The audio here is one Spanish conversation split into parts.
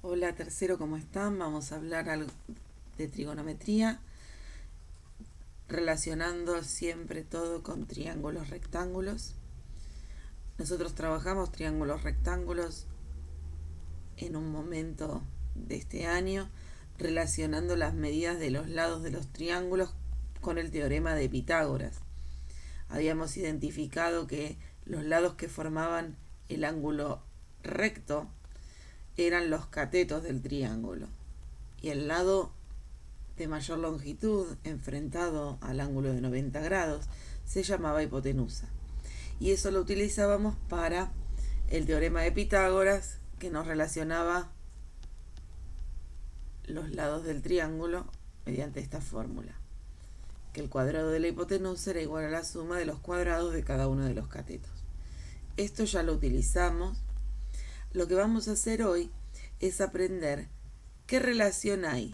Hola tercero, ¿cómo están? Vamos a hablar algo de trigonometría, relacionando siempre todo con triángulos rectángulos. Nosotros trabajamos triángulos rectángulos en un momento de este año, relacionando las medidas de los lados de los triángulos con el teorema de Pitágoras. Habíamos identificado que los lados que formaban el ángulo recto eran los catetos del triángulo y el lado de mayor longitud enfrentado al ángulo de 90 grados se llamaba hipotenusa, y eso lo utilizábamos para el teorema de Pitágoras, que nos relacionaba los lados del triángulo mediante esta fórmula, que el cuadrado de la hipotenusa era igual a la suma de los cuadrados de cada uno de los catetos. Esto ya lo utilizamos. Lo que vamos a hacer hoy es aprender qué relación hay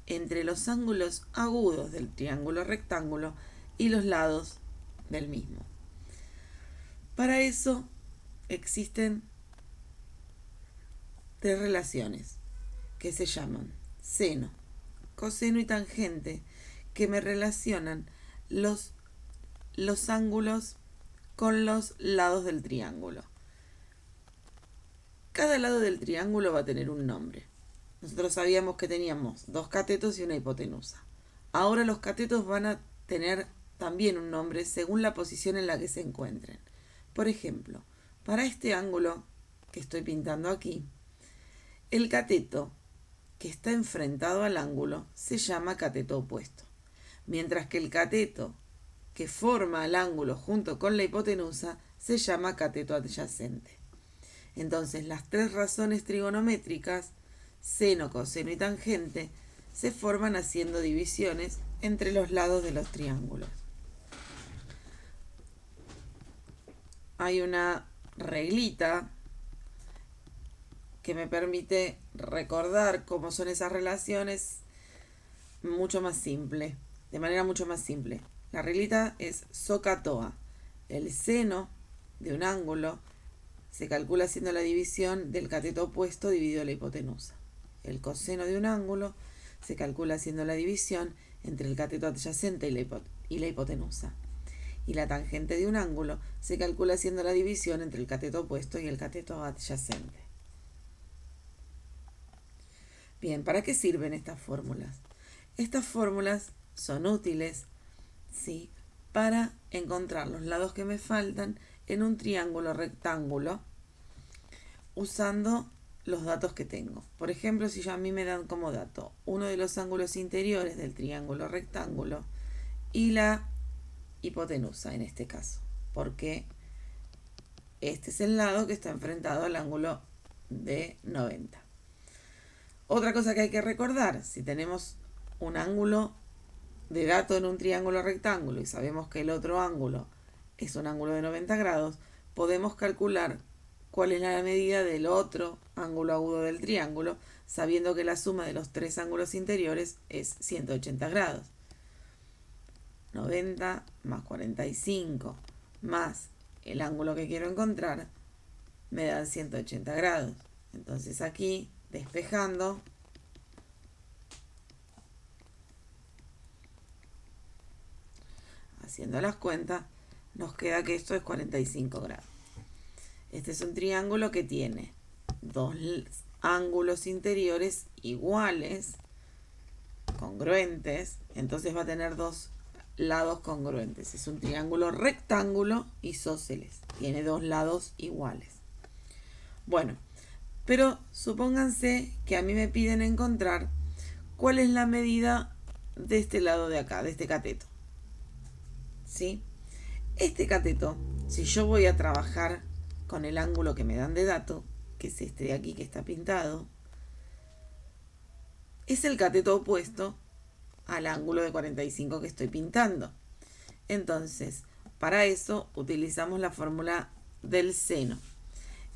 entre los ángulos agudos del triángulo rectángulo y los lados del mismo. Para eso existen tres relaciones que se llaman seno, coseno y tangente, que me relacionan los ángulos con los lados del triángulo. Cada lado del triángulo va a tener un nombre. Nosotros sabíamos que teníamos dos catetos y una hipotenusa. Ahora los catetos van a tener también un nombre según la posición en la que se encuentren. Por ejemplo, para este ángulo que estoy pintando aquí, el cateto que está enfrentado al ángulo se llama cateto opuesto, mientras que el cateto que forma el ángulo junto con la hipotenusa se llama cateto adyacente. Entonces, las tres razones trigonométricas, seno, coseno y tangente, se forman haciendo divisiones entre los lados de los triángulos. Hay una reglita que me permite recordar cómo son esas relaciones mucho más simple, de manera mucho más simple. La reglita es SOHCAHTOA. El seno de un ángulo se calcula haciendo la división del cateto opuesto dividido la hipotenusa. El coseno de un ángulo se calcula haciendo la división entre el cateto adyacente y la hipotenusa. Y la tangente de un ángulo se calcula haciendo la división entre el cateto opuesto y el cateto adyacente. Bien, ¿para qué sirven estas fórmulas? Estas fórmulas son útiles, ¿sí?, para encontrar los lados que me faltan en un triángulo rectángulo usando los datos que tengo. Por ejemplo, si a mí me dan como dato uno de los ángulos interiores del triángulo rectángulo y la hipotenusa en este caso, porque este es el lado que está enfrentado al ángulo de 90. Otra cosa que hay que recordar, si tenemos un ángulo de dato en un triángulo rectángulo y sabemos que el otro ángulo es un ángulo de 90 grados, podemos calcular cuál es la medida del otro ángulo agudo del triángulo, sabiendo que la suma de los tres ángulos interiores es 180 grados. 90 más 45 más el ángulo que quiero encontrar me dan 180 grados. Entonces aquí, despejando, haciendo las cuentas, nos queda que esto es 45 grados. Este es un triángulo que tiene dos ángulos interiores iguales, congruentes, entonces va a tener dos lados congruentes. Es un triángulo rectángulo isósceles, tiene dos lados iguales. Bueno, pero supónganse que a mí me piden encontrar cuál es la medida de este lado de acá, de este cateto. ¿Sí? Este cateto, si yo voy a trabajar con el ángulo que me dan de dato, que es este de aquí que está pintado, es el cateto opuesto al ángulo de 45 que estoy pintando. Entonces, para eso utilizamos la fórmula del seno.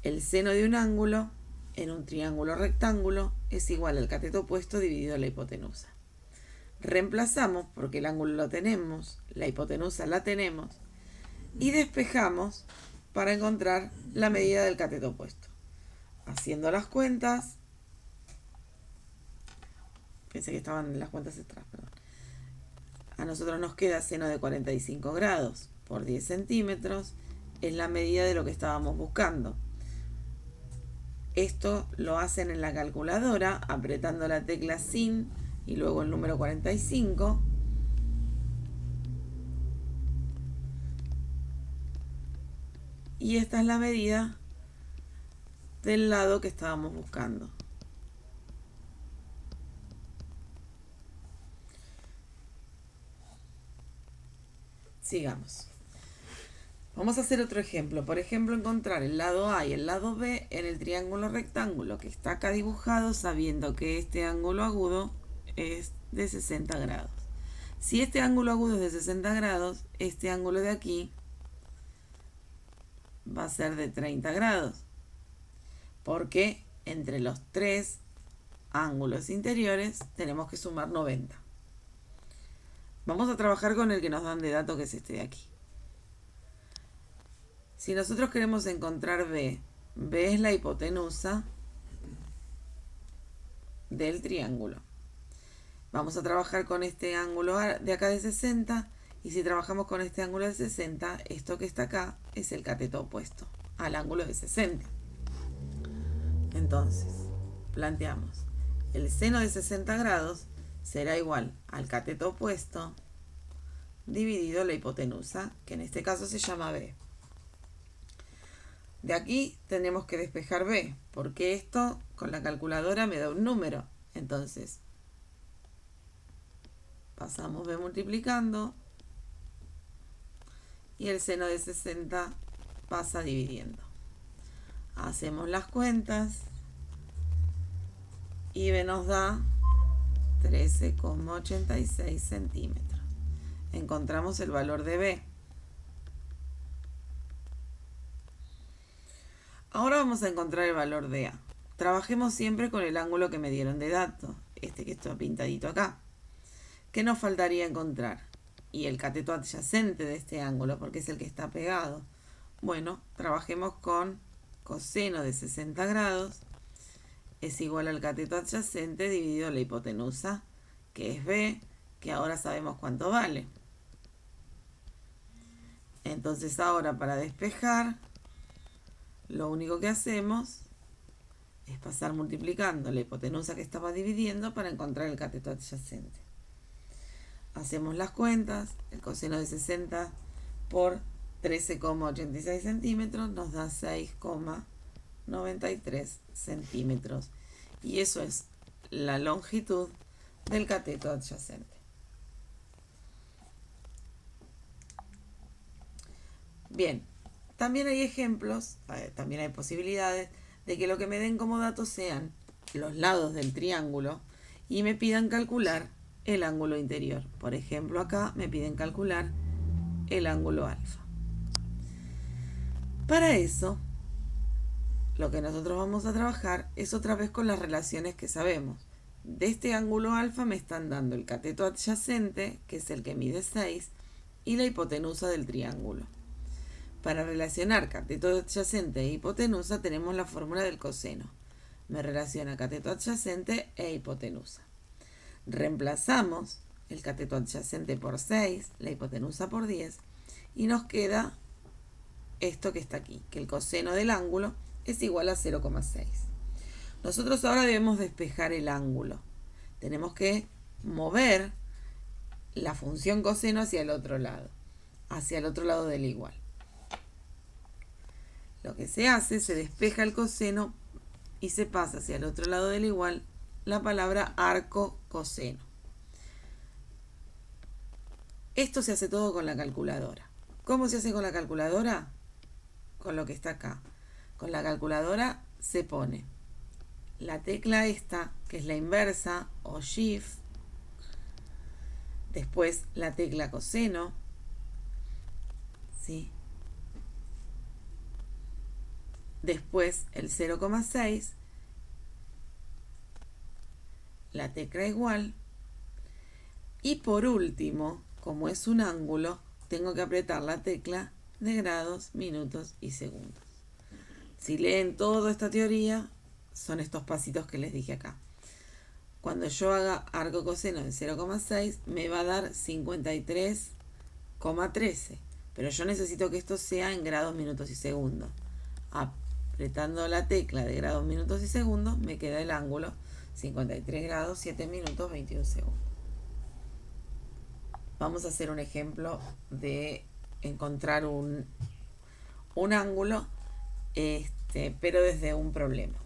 El seno de un ángulo en un triángulo rectángulo es igual al cateto opuesto dividido la hipotenusa. Reemplazamos, porque el ángulo lo tenemos, la hipotenusa la tenemos, y despejamos para encontrar la medida del cateto opuesto. Haciendo las cuentas, Pensé que estaban en las cuentas atrás, perdón. A nosotros nos queda seno de 45 grados por 10 centímetros. Es la medida de lo que estábamos buscando. Esto lo hacen en la calculadora apretando la tecla sin y luego el número 45. Y esta es la medida del lado que estábamos buscando. Sigamos. Vamos a hacer otro ejemplo. Por ejemplo, encontrar el lado A y el lado B en el triángulo rectángulo que está acá dibujado, sabiendo que este ángulo agudo es de 60 grados. Si este ángulo agudo es de 60 grados, este ángulo de aquí va a ser de 30 grados. Porque entre los tres ángulos interiores tenemos que sumar 90. Vamos a trabajar con el que nos dan de dato, que es este de aquí. Si nosotros queremos encontrar B, B es la hipotenusa del triángulo. Vamos a trabajar con este ángulo de acá de 60, y si trabajamos con este ángulo de 60, esto que está acá es el cateto opuesto al ángulo de 60. Entonces, planteamos, el seno de 60 grados será igual al cateto opuesto dividido la hipotenusa, que en este caso se llama B. De aquí tenemos que despejar B, porque esto con la calculadora me da un número. Entonces, pasamos B multiplicando y el seno de 60 pasa dividiendo. Hacemos las cuentas y B nos da 13,86 centímetros. Encontramos el valor de B. Ahora vamos a encontrar el valor de A. Trabajemos siempre con el ángulo que me dieron de dato, este que está pintadito acá. ¿Qué nos faltaría encontrar? Y el cateto adyacente de este ángulo, porque es el que está pegado. Bueno, trabajemos con coseno de 60 grados es igual al cateto adyacente dividido la hipotenusa, que es B, que ahora sabemos cuánto vale. Entonces ahora, para despejar, lo único que hacemos es pasar multiplicando la hipotenusa que estaba dividiendo para encontrar el cateto adyacente. Hacemos las cuentas. El coseno de 60 por 13,86 centímetros nos da 6,93 centímetros. Y eso es la longitud del cateto adyacente. Bien, también hay ejemplos, también hay posibilidades de que lo que me den como datos sean los lados del triángulo y me pidan calcular el ángulo interior. Por ejemplo, acá me piden calcular el ángulo alfa. Para eso, lo que nosotros vamos a trabajar es otra vez con las relaciones que sabemos. De este ángulo alfa me están dando el cateto adyacente, que es el que mide 6, y la hipotenusa del triángulo. Para relacionar cateto adyacente e hipotenusa tenemos la fórmula del coseno. Me relaciona cateto adyacente e hipotenusa. Reemplazamos el cateto adyacente por 6, la hipotenusa por 10, y nos queda esto que está aquí, que el coseno del ángulo es igual a 0,6. Nosotros ahora debemos despejar el ángulo. Tenemos que mover la función coseno hacia el otro lado del igual. Lo que se hace, se despeja el coseno y se pasa hacia el otro lado del igual la palabra arco coseno. Esto se hace todo con la calculadora. ¿Cómo se hace con la calculadora? Con lo que está acá. Con la calculadora se pone la tecla esta, que es la inversa, o shift, después la tecla coseno, ¿sí? Después el 0,6, la tecla igual, y por último, como es un ángulo, tengo que apretar la tecla de grados, minutos y segundos. Si leen toda esta teoría, son estos pasitos que les dije acá. Cuando yo haga arco coseno de 0,6 me va a dar 53,13. Pero yo necesito que esto sea en grados, minutos y segundos. Apretando la tecla de grados, minutos y segundos me queda el ángulo 53 grados, 7 minutos, 21 segundos. Vamos a hacer un ejemplo de encontrar un ángulo, pero desde un problema.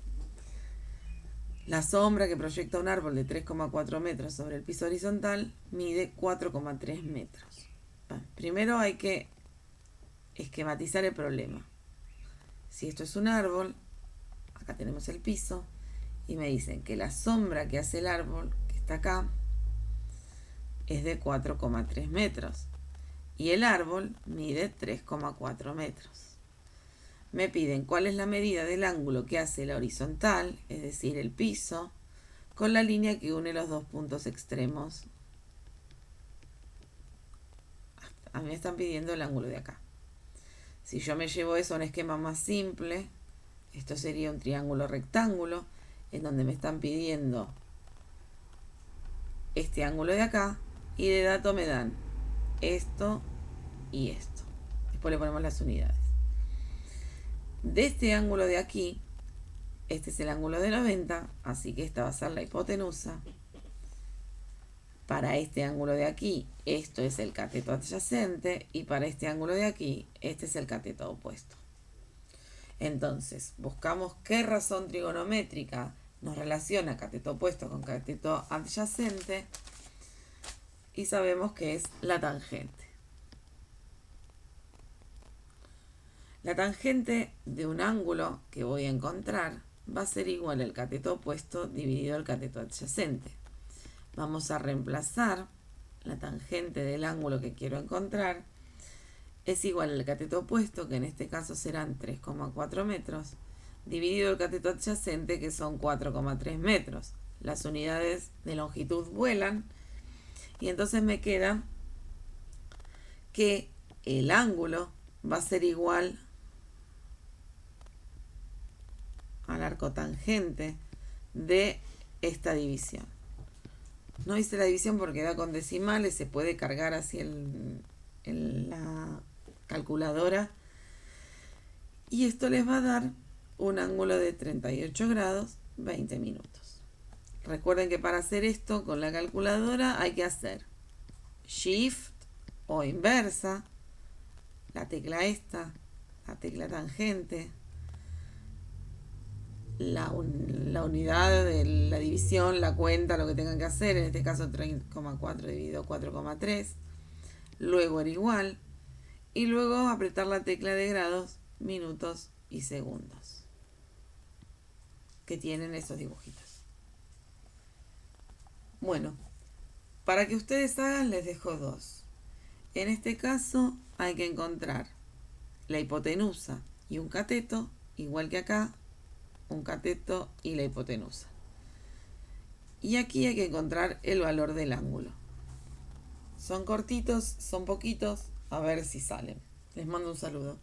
La sombra que proyecta un árbol de 3,4 metros sobre el piso horizontal mide 4,3 metros. Primero hay que esquematizar el problema. Si esto es un árbol, acá tenemos el piso, y me dicen que la sombra que hace el árbol, que está acá, es de 4,3 metros. Y el árbol mide 3,4 metros. Me piden cuál es la medida del ángulo que hace la horizontal, es decir, el piso, con la línea que une los dos puntos extremos. A mí me están pidiendo el ángulo de acá. Si yo me llevo eso a un esquema más simple, esto sería un triángulo rectángulo, en donde me están pidiendo este ángulo de acá, y de dato me dan esto y esto. Después le ponemos las unidades. De este ángulo de aquí, este es el ángulo de 90, así que esta va a ser la hipotenusa. Para este ángulo de aquí, esto es el cateto adyacente, y para este ángulo de aquí, este es el cateto opuesto. Entonces, buscamos qué razón trigonométrica nos relaciona cateto opuesto con cateto adyacente, y sabemos que es la tangente. La tangente de un ángulo que voy a encontrar va a ser igual al cateto opuesto dividido el cateto adyacente. Vamos a reemplazar la tangente del ángulo que quiero encontrar. Es igual al cateto opuesto, que en este caso serán 3,4 metros, dividido el cateto adyacente, que son 4,3 metros. Las unidades de longitud vuelan, y entonces me queda que el ángulo va a ser igual al arco tangente de esta división. No hice la división porque da con decimales, se puede cargar así en la calculadora, y esto les va a dar un ángulo de 38 grados 20 minutos. Recuerden que para hacer esto con la calculadora hay que hacer Shift o inversa, la tecla esta, la tecla tangente, la unidad de la división, la cuenta, lo que tengan que hacer, en este caso 3,4 dividido 4,3, luego el igual, y luego apretar la tecla de grados, minutos y segundos que tienen esos dibujitos. Bueno, para que ustedes hagan les dejo dos. En este caso hay que encontrar la hipotenusa y un cateto, igual que acá, un cateto y la hipotenusa. Y aquí hay que encontrar el valor del ángulo. Son cortitos, son poquitos, a ver si salen. Les mando un saludo.